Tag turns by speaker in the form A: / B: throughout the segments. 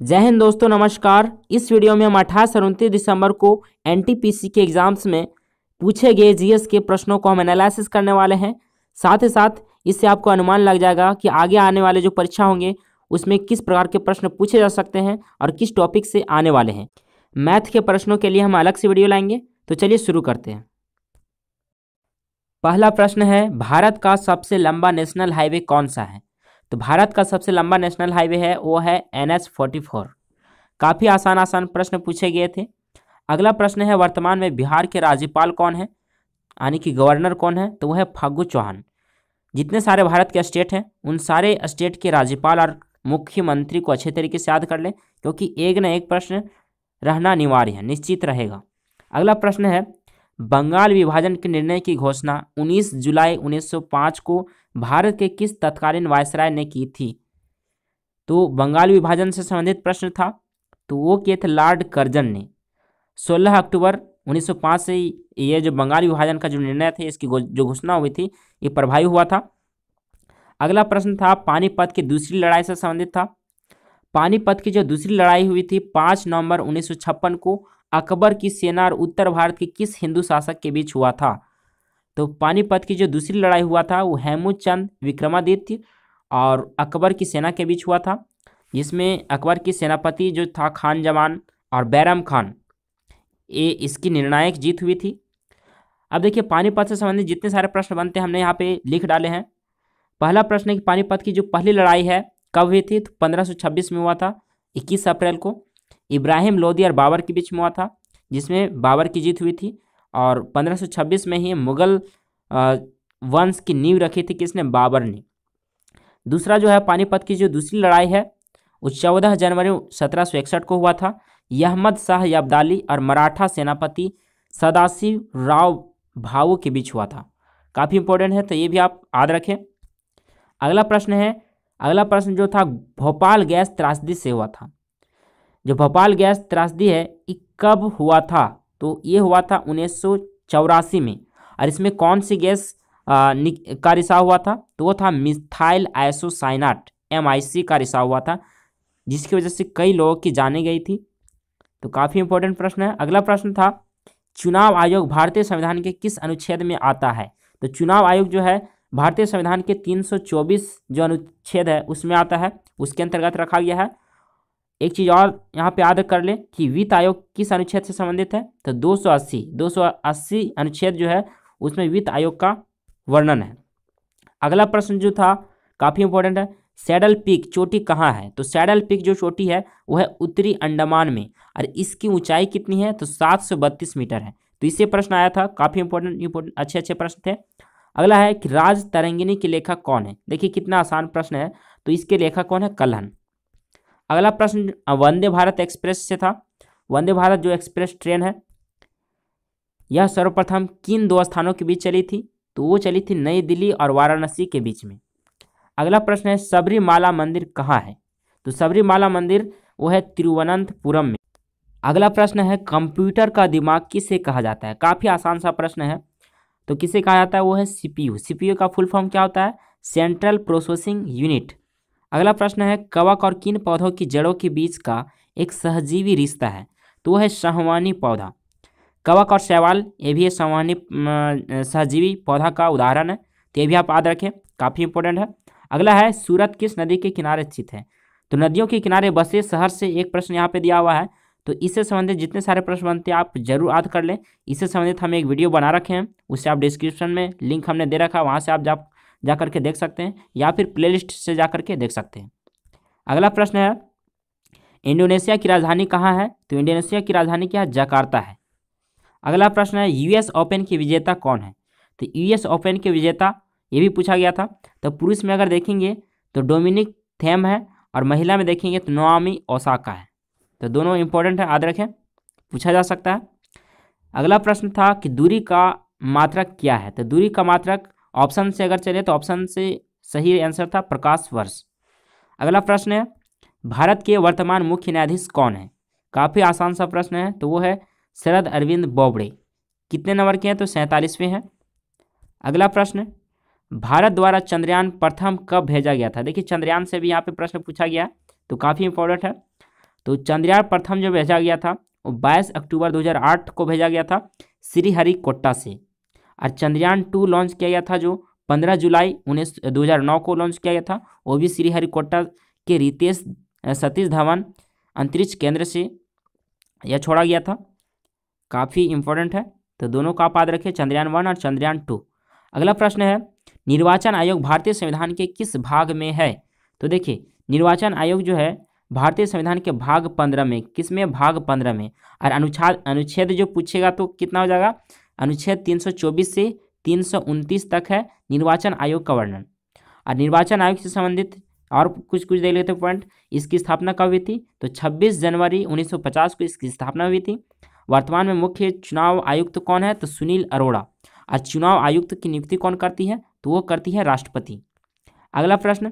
A: जय हिंद दोस्तों, नमस्कार। इस वीडियो में हम 28 और 29 दिसंबर को एनटीपीसी के एग्जाम्स में पूछे गए जीएस के प्रश्नों को हम एनालिसिस करने वाले हैं। साथ ही साथ इससे आपको अनुमान लग जाएगा कि आगे आने वाले जो परीक्षा होंगे उसमें किस प्रकार के प्रश्न पूछे जा सकते हैं और किस टॉपिक से आने वाले हैं। मैथ के प्रश्नों के लिए हम अलग से वीडियो लाएंगे, तो चलिए शुरू करते हैं। पहला प्रश्न है, भारत का सबसे लंबा नेशनल हाईवे कौन सा है? तो भारत का सबसे लंबा नेशनल हाईवे है वो है NH-44। काफ़ी आसान प्रश्न पूछे गए थे। अगला प्रश्न है, वर्तमान में बिहार के राज्यपाल कौन है, यानी कि गवर्नर कौन है? तो वह है फागू चौहान। जितने सारे भारत के स्टेट हैं उन सारे स्टेट के राज्यपाल और मुख्यमंत्री को अच्छे तरीके से याद कर लें, क्योंकि एक न एक प्रश्न रहना अनिवार्य है, निश्चित रहेगा। अगला प्रश्न है, बंगाल विभाजन के निर्णय की घोषणा 19 जुलाई 1905 को भारत के किस तत्कालीन वायसराय ने की थी? तो बंगाल विभाजन से संबंधित प्रश्न था, तो वो किए थे लॉर्ड कर्जन ने। 16 अक्टूबर 1905 से ये जो बंगाल विभाजन का जो निर्णय थे, इसकी जो घोषणा हुई थी, ये प्रभावी हुआ था। अगला प्रश्न था, पानीपत की दूसरी लड़ाई से संबंधित था। पानीपत की जो दूसरी लड़ाई हुई थी 5 नवंबर 1956 को अकबर की सेना और उत्तर भारत के किस हिंदू शासक के बीच हुआ था? तो पानीपत की जो दूसरी लड़ाई हुआ था वो हेमूचंद विक्रमादित्य और अकबर की सेना के बीच हुआ था, जिसमें अकबर की सेनापति जो था खान जमान और बैरम खान, ये इसकी निर्णायक जीत हुई थी। अब देखिए, पानीपत से संबंधित जितने सारे प्रश्न बनते हैं हमने यहाँ पे लिख डाले हैं। पहला प्रश्न है कि पानीपत की जो पहली लड़ाई है कब हुई थी? तो 1526 में हुआ था, 21 अप्रैल को। इब्राहिम लोदी और बाबर के बीच में हुआ था, जिसमें बाबर की जीत हुई थी। और 1526 में ही मुगल वंश की नींव रखी थी किसने? बाबर ने। दूसरा जो है, पानीपत की जो दूसरी लड़ाई है वो 14 जनवरी 1761 को हुआ था। अहमद शाह अब्दाली और मराठा सेनापति सदाशिव राव भाऊ के बीच हुआ था। काफ़ी इंपॉर्टेंट है, तो ये भी आप याद रखें। अगला प्रश्न जो था, भोपाल गैस त्रासदी से हुआ था। जो भोपाल गैस त्रासदी है ये कब हुआ था? तो ये हुआ था 1984 में। और इसमें कौन सी गैस का रिसाव हुआ था? तो वो था मिथाइल आइसोसाइनाट MIC का रिसाव हुआ था, जिसकी वजह से कई लोगों की जानें गई थी। तो काफ़ी इंपॉर्टेंट प्रश्न है। अगला प्रश्न था, चुनाव आयोग भारतीय संविधान के किस अनुच्छेद में आता है? तो चुनाव आयोग जो है भारतीय संविधान के 324 जो अनुच्छेद है उसमें आता है, उसके अंतर्गत रखा गया है। एक चीज़ और यहाँ पे याद कर लें कि वित्त आयोग किस अनुच्छेद से संबंधित है? तो 280 अनुच्छेद जो है उसमें वित्त आयोग का वर्णन है। अगला प्रश्न जो था काफ़ी इंपॉर्टेंट है, सैडल पीक चोटी कहाँ है? तो सैडल पीक जो चोटी है वो है उत्तरी अंडमान में, और इसकी ऊंचाई कितनी है? तो 732 मीटर है। तो इससे प्रश्न आया था, काफ़ी इंपॉर्टेंट अच्छे प्रश्न थे। अगला है कि राज तरंगिणी के लेखक कौन है? देखिए कितना आसान प्रश्न है, तो इसके लेखक कौन है? कल्हण। अगला प्रश्न वंदे भारत एक्सप्रेस से था। वंदे भारत जो एक्सप्रेस ट्रेन है यह सर्वप्रथम किन दो स्थानों के बीच चली थी? तो वो चली थी नई दिल्ली और वाराणसी के बीच में। अगला प्रश्न है, सबरीमाला मंदिर कहाँ है? तो सबरीमाला मंदिर वो है तिरुवनंतपुरम में। अगला प्रश्न है, कंप्यूटर का दिमाग किसे कहा जाता है? काफ़ी आसान सा प्रश्न है, तो किसे कहा जाता है? वो है CPU। CPU का फुल फॉर्म क्या होता है? Central processing unit. अगला प्रश्न है, कवक और किन पौधों की जड़ों के बीच का एक सहजीवी रिश्ता है? तो वो है संवहनी पौधा। कवक और शैवाल ये भी संवहनी सहजीवी पौधा का उदाहरण है, तो ये भी आप याद रखें, काफ़ी इंपॉर्टेंट है। अगला है, सूरत किस नदी के किनारे स्थित है? तो नदियों के किनारे बसे शहर से एक प्रश्न यहाँ पे दिया हुआ है, तो इससे संबंधित जितने सारे प्रश्न बनते हैं आप जरूर याद कर लें। इससे संबंधित हम एक वीडियो बना रखे हैं, उससे आप डिस्क्रिप्शन में लिंक हमने दे रखा है, वहाँ से आप जा करके देख सकते हैं, या फिर प्लेलिस्ट से जा करके देख सकते हैं। अगला प्रश्न है, इंडोनेशिया की राजधानी कहाँ है? तो इंडोनेशिया की राजधानी क्या है? जकार्ता है। अगला प्रश्न है, US ओपन की विजेता कौन है? तो US ओपन के विजेता ये भी पूछा गया था। तो पुरुष में अगर देखेंगे तो डोमिनिक थेम है, और महिला में देखेंगे तो नोआमी ओसाका है। तो दोनों इंपॉर्टेंट है, याद रखें, पूछा जा सकता है। अगला प्रश्न था कि दूरी का मात्रक क्या है? तो दूरी का मात्रक ऑप्शन से अगर चले तो ऑप्शन से सही आंसर था प्रकाश वर्ष। अगला प्रश्न है, भारत के वर्तमान मुख्य न्यायाधीश कौन है? काफ़ी आसान सा प्रश्न है, तो वो है शरद अरविंद बोबड़े। कितने नंबर के हैं? तो 47वें हैं। अगला प्रश्न, भारत द्वारा चंद्रयान प्रथम कब भेजा गया था? देखिए चंद्रयान से भी यहाँ पे प्रश्न पूछा गया, तो काफ़ी इंपॉर्टेंट है। तो चंद्रयान प्रथम जो भेजा गया था वो 22 अक्टूबर 2008 को भेजा गया था श्रीहरिकोटा से। और चंद्रयान 2 लॉन्च किया गया था जो 15 जुलाई 2009 को लॉन्च किया गया था, वो भी श्रीहरिकोटा के रितेश सतीश धवन अंतरिक्ष केंद्र से यह छोड़ा गया था। काफ़ी इंपॉर्टेंट है, तो दोनों का आप याद रखें, चंद्रयान 1 और चंद्रयान 2। अगला प्रश्न है, निर्वाचन आयोग भारतीय संविधान के किस भाग में है? तो देखिए, निर्वाचन आयोग जो है भारतीय संविधान के भाग 15 में, किस में? भाग 15 में। और अनुच्छेद जो पूछेगा तो कितना हो जाएगा? अनुच्छेद 324 से 329 तक है निर्वाचन आयोग का वर्णन। और निर्वाचन आयोग से संबंधित और कुछ देख लेते पॉइंट। इसकी स्थापना कब हुई थी? तो 26 जनवरी 1950 को इसकी स्थापना हुई थी। वर्तमान में मुख्य चुनाव आयुक्त कौन है? तो सुनील अरोड़ा। और चुनाव आयुक्त की नियुक्ति कौन करती है? तो वो करती है राष्ट्रपति। अगला प्रश्न,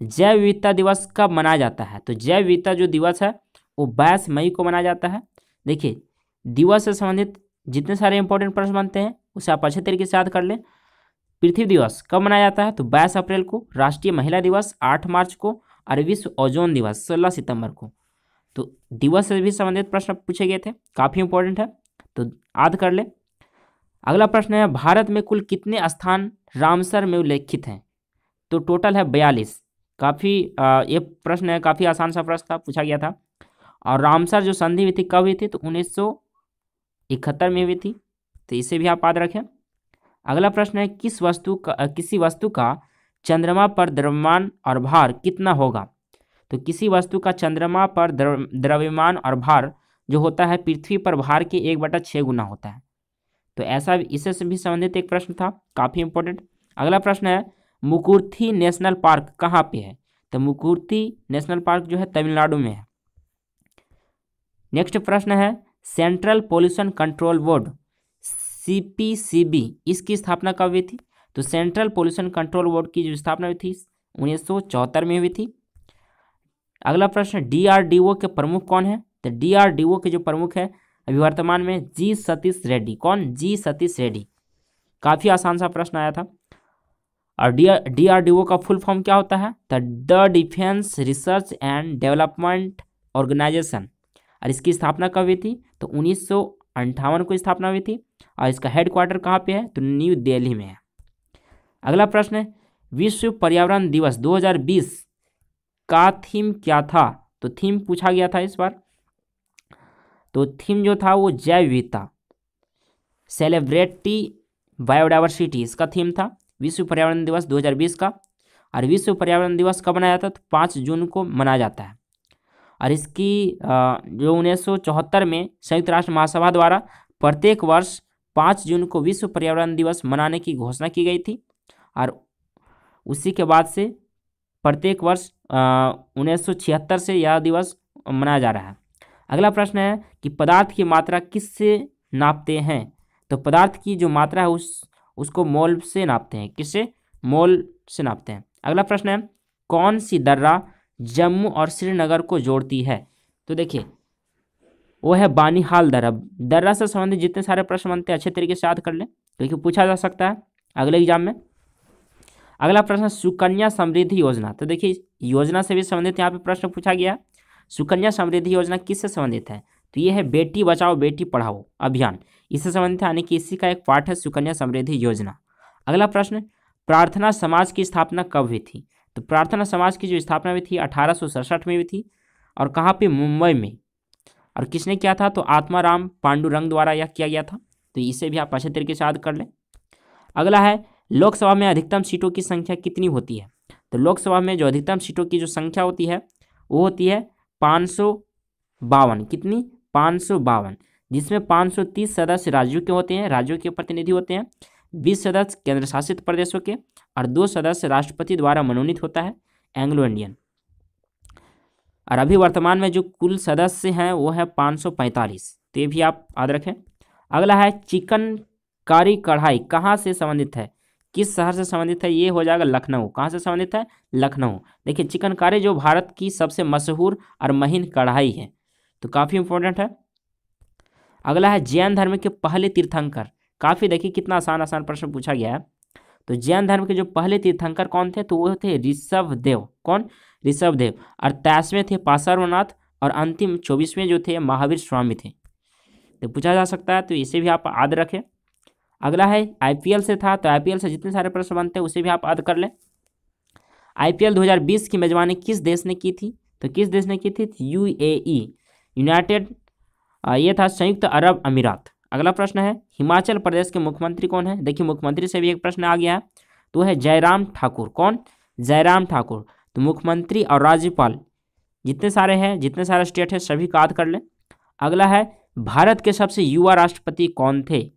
A: जैव विविधता दिवस कब मनाया जाता है? तो जैव विविधता जो दिवस है वो 22 मई को मनाया जाता है। देखिए, दिवस से संबंधित जितने सारे इंपॉर्टेंट प्रश्न बनते हैं उसे आप अच्छे तरीके से याद कर लें। पृथ्वी दिवस कब मनाया जाता है? तो 22 अप्रैल को। राष्ट्रीय महिला दिवस 8 मार्च को। और विश्व ओजोन दिवस 16 सितंबर को। तो दिवस से भी संबंधित प्रश्न पूछे गए थे, काफ़ी इंपॉर्टेंट है, तो याद कर ले। अगला प्रश्न है, भारत में कुल कितने स्थान रामसर में उल्लेखित हैं? तो टोटल है 42। काफ़ी ये प्रश्न है, काफ़ी आसान सा प्रश्न था, पूछा गया था। और रामसर जो संधि हुई थी कब हुई थी? तो 1971 में हुई थी, तो इसे भी आप याद रखें। अगला प्रश्न है, किसी वस्तु का चंद्रमा पर द्रव्यमान और भार कितना होगा? तो किसी वस्तु का चंद्रमा पर द्रव्यमान और भार जो होता है पृथ्वी पर भार के 1/6 गुना होता है। तो ऐसा इससे भी संबंधित एक प्रश्न था, काफ़ी इंपॉर्टेंट। अगला प्रश्न है, मुकुर्थी नेशनल पार्क कहाँ पे है? तो मुकुर्थी नेशनल पार्क जो है तमिलनाडु में है। नेक्स्ट प्रश्न है, central pollution control board CPCB इसकी स्थापना कब हुई थी? तो सेंट्रल पोल्यूशन कंट्रोल बोर्ड की जो स्थापना हुई थी 1974 में हुई थी। अगला प्रश्न, DRDO के प्रमुख कौन है? तो DRDO के जो प्रमुख है अभी वर्तमान में जी सतीश रेड्डी। कौन? जी सतीश रेड्डी। काफ़ी आसान सा प्रश्न आया था। और DRDO का फुल फॉर्म क्या होता है? तो the defence research and development organisation. और इसकी स्थापना कब हुई थी? तो 1958 को स्थापना हुई थी। और इसका हेडक्वार्टर कहाँ पे है? तो न्यू दिल्ली में है। अगला प्रश्न है, विश्व पर्यावरण दिवस 2020 का थीम क्या था? तो थीम पूछा गया था इस बार, तो थीम जो था वो जैव विविधता, सेलिब्रेटी बायोडाइवर्सिटी इसका थीम था विश्व पर्यावरण दिवस 2020 का। और विश्व पर्यावरण दिवस कब मनाया जाता है? तो 5 जून को मनाया जाता है। और इसकी जो 1974 में संयुक्त राष्ट्र महासभा द्वारा प्रत्येक वर्ष 5 जून को विश्व पर्यावरण दिवस मनाने की घोषणा की गई थी। और उसी के बाद से प्रत्येक वर्ष 1976 से यह दिवस मनाया जा रहा है। अगला प्रश्न है कि पदार्थ की मात्रा किससे नापते हैं? तो पदार्थ की जो मात्रा है उसको मोल से नापते हैं। किससे? मोल से नापते हैं। अगला प्रश्न है, कौन सी दर्रा जम्मू और श्रीनगर को जोड़ती है? तो देखिए, वो है बानीहाल दर्रा। दर्रा से संबंधित जितने सारे प्रश्न बनते हैं अच्छे तरीके से याद कर लें, क्योंकि पूछा जा सकता है अगले एग्जाम में। अगला प्रश्न, सुकन्या समृद्धि योजना। तो देखिए, योजना से भी संबंधित यहाँ पे प्रश्न पूछा गया है। सुकन्या समृद्धि योजना किससे संबंधित है? तो ये है बेटी बचाओ बेटी पढ़ाओ अभियान, इससे संबंधित है, यानी कि इसी का एक पार्ट है सुकन्या समृद्धि योजना। अगला प्रश्न, प्रार्थना समाज की स्थापना कब हुई थी? तो प्रार्थना समाज की जो स्थापना हुई थी 1867 में हुई थी। और कहाँ पे? मुंबई में। और किसने किया था? तो आत्माराम पांडुरंग द्वारा यह किया गया था। तो इसे भी आप अच्छे तरीके से याद कर लें। अगला है, लोकसभा में अधिकतम सीटों की संख्या कितनी होती है? तो लोकसभा में जो अधिकतम सीटों की जो संख्या होती है वो होती है 552। कितनी? 552, जिसमें 530 सदस्य राज्यों के होते हैं, राज्यों के प्रतिनिधि होते हैं, 20 सदस्य केंद्र शासित प्रदेशों के, और 2 सदस्य राष्ट्रपति द्वारा मनोनीत होता है, एंग्लो इंडियन। और अभी वर्तमान में जो कुल सदस्य हैं वो है 545, तो ये भी आप याद रखें। अगला है, चिकनकारी कढ़ाई कहाँ से संबंधित है? किस शहर से संबंधित है? ये हो जाएगा लखनऊ। कहाँ से संबंधित है? लखनऊ। देखिए, चिकनकारी जो भारत की सबसे मशहूर और महीन कढ़ाई है, तो काफ़ी इंपॉर्टेंट है। अगला है, जैन धर्म के पहले तीर्थंकर। काफ़ी देखिए कितना आसान आसान प्रश्न पूछा गया है। तो जैन धर्म के जो पहले तीर्थंकर कौन थे? तो वो थे ऋषभदेव। कौन? ऋषभदेव। और 23वें थे पार्श्वनाथ, और अंतिम 24वें जो थे महावीर स्वामी थे। तो पूछा जा सकता है, तो इसे भी आप याद रखें। अगला है आईपीएल से था, तो आईपीएल से जितने सारे प्रश्न बनते हैं उसे भी आप याद कर लें। आईपीएल 2020 की मेजबानी किस देश ने की थी? तो किस देश ने की थी? यूएई, यूनाइटेड, ये था संयुक्त अरब अमीरात। अगला प्रश्न है हिमाचल प्रदेश के मुख्यमंत्री कौन है? देखिए मुख्यमंत्री से भी एक प्रश्न आ गया है, तो है जयराम ठाकुर। कौन? जयराम ठाकुर। तो मुख्यमंत्री और राज्यपाल जितने सारे हैं, जितने सारे स्टेट है सभी का याद कर लें। अगला है भारत के सबसे युवा राष्ट्रपति कौन थे?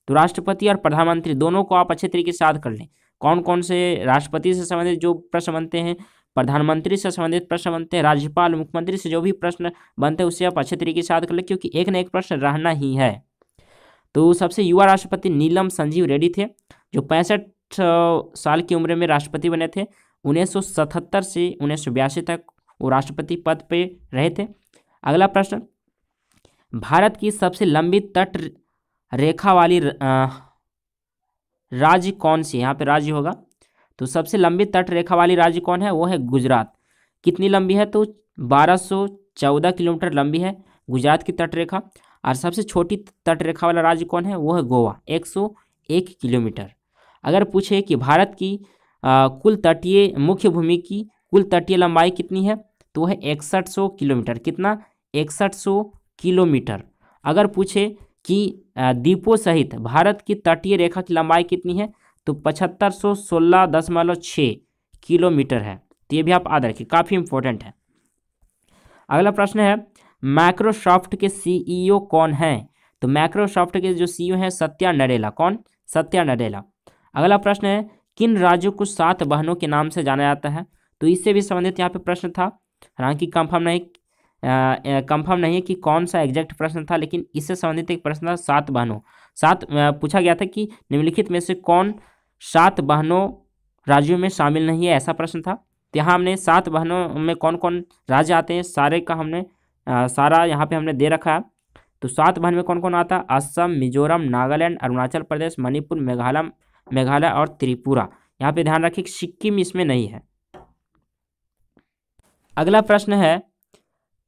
A: तो राष्ट्रपति और प्रधानमंत्री दोनों को आप अच्छे तरीके से याद कर लें। कौन कौन से राष्ट्रपति से संबंधित जो प्रश्न बनते हैं, प्रधानमंत्री से संबंधित प्रश्न बनते हैं, राज्यपाल मुख्यमंत्री से जो भी प्रश्न बनते हैं उससे आप अच्छे तरीके से याद कर लें, क्योंकि एक न एक प्रश्न रहना ही है। तो सबसे युवा राष्ट्रपति नीलम संजीव रेड्डी थे, जो 65 साल की उम्र में राष्ट्रपति बने थे। 1977 से 1982 तक वो राष्ट्रपति पद पे रहे थे। अगला प्रश्न, भारत की सबसे लंबी तट रेखा वाली राज्य कौन सी? यहाँ पे राज्य होगा, तो सबसे लंबी तट रेखा वाली राज्य कौन है? वो है गुजरात। कितनी लंबी है? तो 1214 किलोमीटर लंबी है गुजरात की तट रेखा। और सबसे छोटी तट रेखा वाला राज्य कौन है? वो है गोवा, 101 किलोमीटर। अगर पूछे कि भारत की कुल तटीय मुख्य भूमि की कुल तटीय लंबाई कितनी है, तो वो है 6100 किलोमीटर। कितना? 6100 किलोमीटर। अगर पूछे कि द्वीपों सहित भारत की तटीय रेखा की लंबाई कितनी है, तो 7516.6 किलोमीटर है। तो ये भी आप याद रखिए, काफ़ी इंपॉर्टेंट है। अगला प्रश्न है माइक्रोसॉफ्ट के सीईओ कौन है? तो माइक्रोसॉफ्ट के जो सीईओ हैं सत्या नडेला। कौन? सत्या नडेला। अगला प्रश्न है किन राज्यों को 7 बहनों के नाम से जाना जाता है? तो इससे भी संबंधित यहाँ पे प्रश्न था, हालांकि कंफर्म नहीं है कि कौन सा एग्जैक्ट प्रश्न था, लेकिन इससे संबंधित एक प्रश्न था 7 बहनों। पूछा गया था कि निम्नलिखित में से कौन 7 बहनों राज्यों में शामिल नहीं है, ऐसा प्रश्न था। तो यहाँ हमने 7 बहनों में कौन कौन राज्य आते हैं सारे का हमने सारा यहाँ पे हमने दे रखा है। तो 7 बहन में कौन कौन आता है? असम, मिजोरम, नागालैंड, अरुणाचल प्रदेश, मणिपुर, मेघालय और त्रिपुरा। यहाँ पे ध्यान रखिए सिक्किम इसमें नहीं है। अगला प्रश्न है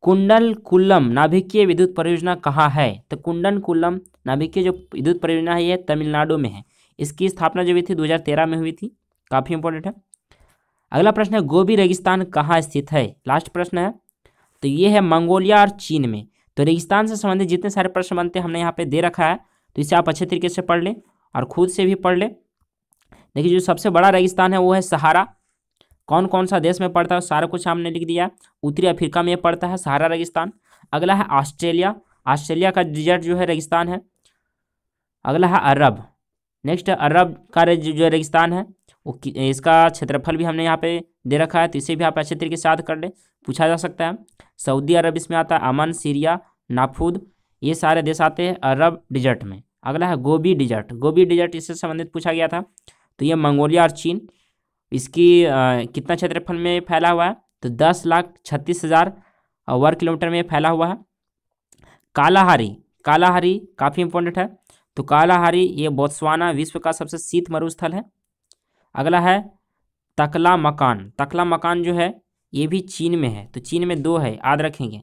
A: कुंडलकुलम नाभिकीय विद्युत परियोजना कहाँ है? तो कुंडलकुलम नाभिकीय जो विद्युत परियोजना है ये तमिलनाडु में है। इसकी स्थापना जो हुई थी 2013 में हुई थी, काफ़ी इंपॉर्टेंट है। अगला प्रश्न है गोबी रेगिस्तान कहाँ स्थित है? लास्ट प्रश्न है, तो ये है मंगोलिया और चीन में। तो रेगिस्तान से संबंधित जितने सारे प्रश्न बनते हैं हमने यहाँ पे दे रखा है, तो इसे आप अच्छे तरीके से पढ़ लें और खुद से भी पढ़ लें। देखिए जो सबसे बड़ा रेगिस्तान है वो है सहारा। कौन कौन सा देश में पड़ता है सारा कुछ हमने लिख दिया। उत्तरी अफ्रीका में पड़ता है सहारा रेगिस्तान। अगला है ऑस्ट्रेलिया, ऑस्ट्रेलिया का डिजर्ट जो है रेगिस्तान है। अगला है अरब, नेक्स्ट अरब का जो रेगिस्तान है वो इसका क्षेत्रफल भी हमने यहाँ पे दे रखा है, तो इसे भी आप अच्छे तरीके से याद कर लें, पूछा जा सकता है। सऊदी अरब इसमें आता है, अमन, सीरिया, नाफूद, ये सारे देश आते हैं अरब डिजर्ट में। अगला है गोबी डिजर्ट, गोबी डिजर्ट इससे संबंधित पूछा गया था, तो ये मंगोलिया और चीन। इसकी कितना क्षेत्रफल में फैला हुआ है? तो 10,36,000 वर्ग किलोमीटर में फैला हुआ है। कालाहारी, कालाहारी काफ़ी इंपॉर्टेंट है, तो कालाहारी ये बोत्सवाना विश्व का सबसे शीत मरुस्थल है। अगला है तकला मकान, तकला मकान जो है ये भी चीन में है, तो चीन में 2 है, याद रखेंगे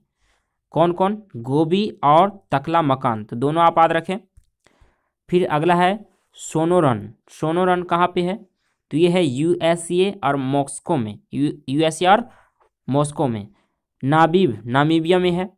A: कौन कौन? गोबी और तकला मकान, तो दोनों आप याद रखें। फिर अगला है सोनोरन, सोनोरन कहाँ पे है? तो ये है यूएसए और मॉस्को में, यूएसए और मॉस्को में। नाबीब नामीबिया में है।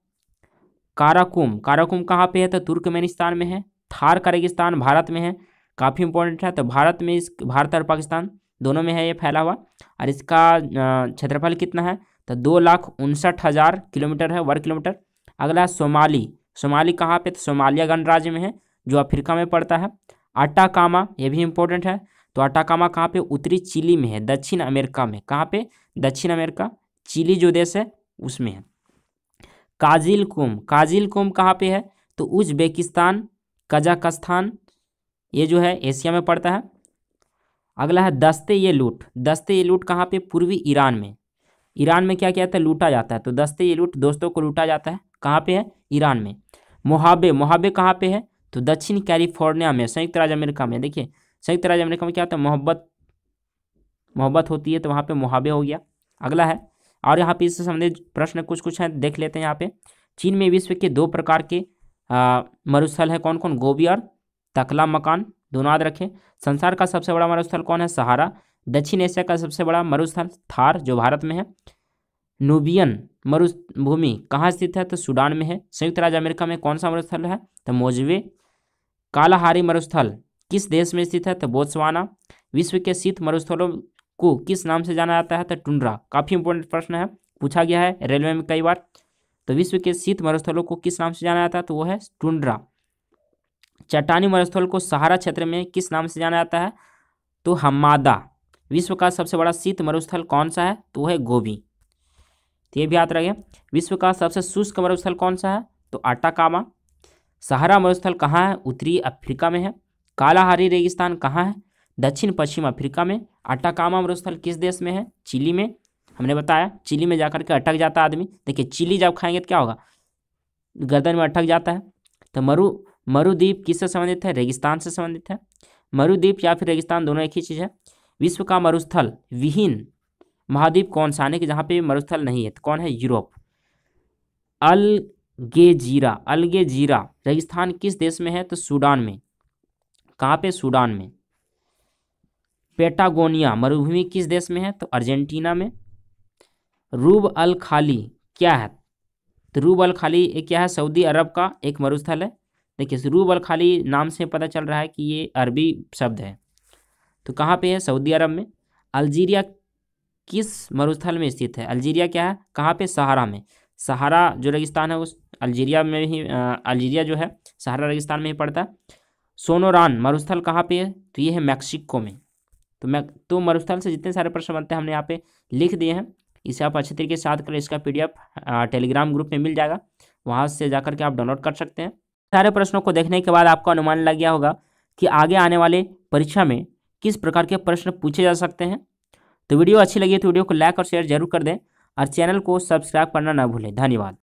A: काराकुम, काराकुम कहाँ पे है? तो तुर्कमेनिस्तान में है। थार का रेगिस्तान भारत में है, काफ़ी इंपॉर्टेंट है, तो भारत में भारत और पाकिस्तान दोनों में है ये फैला हुआ। और इसका क्षेत्रफल कितना है? तो 2,59,000 किलोमीटर है, वर्ग किलोमीटर। अगला है सोमाली, सोमाली कहाँ पे? तो सोमालिया गणराज्य में है जो अफ्रीका में पड़ता है। अटाकामा ये भी इंपॉर्टेंट है, तो अटाकामा कहाँ पे? उत्तरी चिली में है, दक्षिण अमेरिका में। कहाँ पे? दक्षिण अमेरिका, चिली जो देश है उसमें है। काजिलकुम, काजिलकुम कहाँ पे है? तो उज्बेकिस्तान, कजाकिस्तान, ये जो है एशिया में पड़ता है। अगला है दस्ते ये लूट, दस्ते ये लूट कहाँ पे? पूर्वी ईरान में। ईरान में क्या किया जाता है? लूटा जाता है, तो दस्ते ये लूट दोस्तों को लूटा जाता है, कहाँ पे है? ईरान में। मोहाबे, मोहाबे कहाँ पे है? तो दक्षिण कैलिफोर्निया में, संयुक्त राज्य अमेरिका में। देखिए संयुक्त राज्य अमेरिका में क्या होता है? मोहब्बत होती है, तो वहाँ पे मोहाबे हो गया। अगला है और यहाँ पे इससे संबंधित प्रश्न कुछ कुछ हैं, देख लेते हैं। यहाँ पे चीन में विश्व के 2 प्रकार के मरुस्थल है, कौन कौन? गोबी और तकला मकान, दोनों याद रखें। संसार का सबसे बड़ा मरुस्थल कौन है? सहारा। दक्षिण एशिया का सबसे बड़ा मरुस्थल थार, जो भारत में है। नूबियन मरुभूमि कहाँ स्थित है? तो सूडान में है। संयुक्त राज्य अमेरिका में कौन सा मरुस्थल है? तो मोजवे। कालाहारी मरुस्थल किस देश में स्थित है? तो बोत्सवाना। विश्व के शीत मरुस्थलों को किस नाम से जाना जाता है? तो टुंड्रा। काफी इंपॉर्टेंट प्रश्न है, पूछा गया है रेलवे में कई बार। तो विश्व के शीत मरुस्थलों को किस नाम से जाना जाता है? तो वो है टुंड्रा। चट्टानी मरुस्थल को सहारा क्षेत्र में किस नाम से जाना जाता है? तो हम्मादा। विश्व का सबसे बड़ा शीत मरुस्थल कौन सा है? तो वो है गोबी। तो ये भी याद रहे। विश्व का सबसे शुष्क मरुस्थल कौन सा है? तो अटाकामा। सहारा मरुस्थल कहाँ है? उत्तरी अफ्रीका में है। कालाहारी रेगिस्तान कहाँ है? दक्षिण पश्चिम अफ्रीका में। अटाकामा मरुस्थल किस देश में है? चिली में। हमने बताया चिली में जाकर के अटक जाता है आदमी। देखिए चिली जब खाएंगे तो क्या होगा? गर्दन में अटक जाता है। तो मरुद्वीप किससे संबंधित है? रेगिस्तान से संबंधित है। मरुद्वीप या फिर रेगिस्तान दोनों एक ही चीज़ है। विश्व का मरुस्थल विहीन महाद्वीप कौन सा है कि जहाँ पे मरुस्थल नहीं है? तो कौन है? यूरोप। अलगेजीरा रेगिस्तान किस देश में है? तो सूडान में। कहाँ पे? सूडान में। पेटागोनिया मरुभूमि किस देश में है? तो अर्जेंटीना में। रूब अल खाली क्या है? तो रूब अल खाली एक क्या है? सऊदी अरब का एक मरुस्थल है। देखिए रूब अल खाली नाम से पता चल रहा है कि ये अरबी शब्द है। तो कहाँ पे है? सऊदी अरब में। अल्जीरिया किस मरुस्थल में स्थित है? अल्जीरिया क्या है? कहाँ पे? सहारा में। सहारा जो रेगिस्तान है उस अल्जीरिया में ही अल्जीरिया जो है सहारा रेगिस्तान में ही पड़ता है। सोनोरान मरुस्थल कहाँ पे है? तो ये है मैक्सिको में। तो मरुस्थल से जितने सारे प्रश्न बनते हैं हमने यहाँ पे लिख दिए हैं। इसे आप अच्छे तरीके से याद कर, इसका PDF टेलीग्राम ग्रुप में मिल जाएगा, वहाँ से जाकर के आप डाउनलोड कर सकते हैं। सारे प्रश्नों को देखने के बाद आपको अनुमान लग गया होगा कि आगे आने वाले परीक्षा में किस प्रकार के प्रश्न पूछे जा सकते हैं। तो वीडियो अच्छी लगी तो वीडियो को लाइक और शेयर जरूर कर दें और चैनल को सब्सक्राइब करना ना भूलें। धन्यवाद।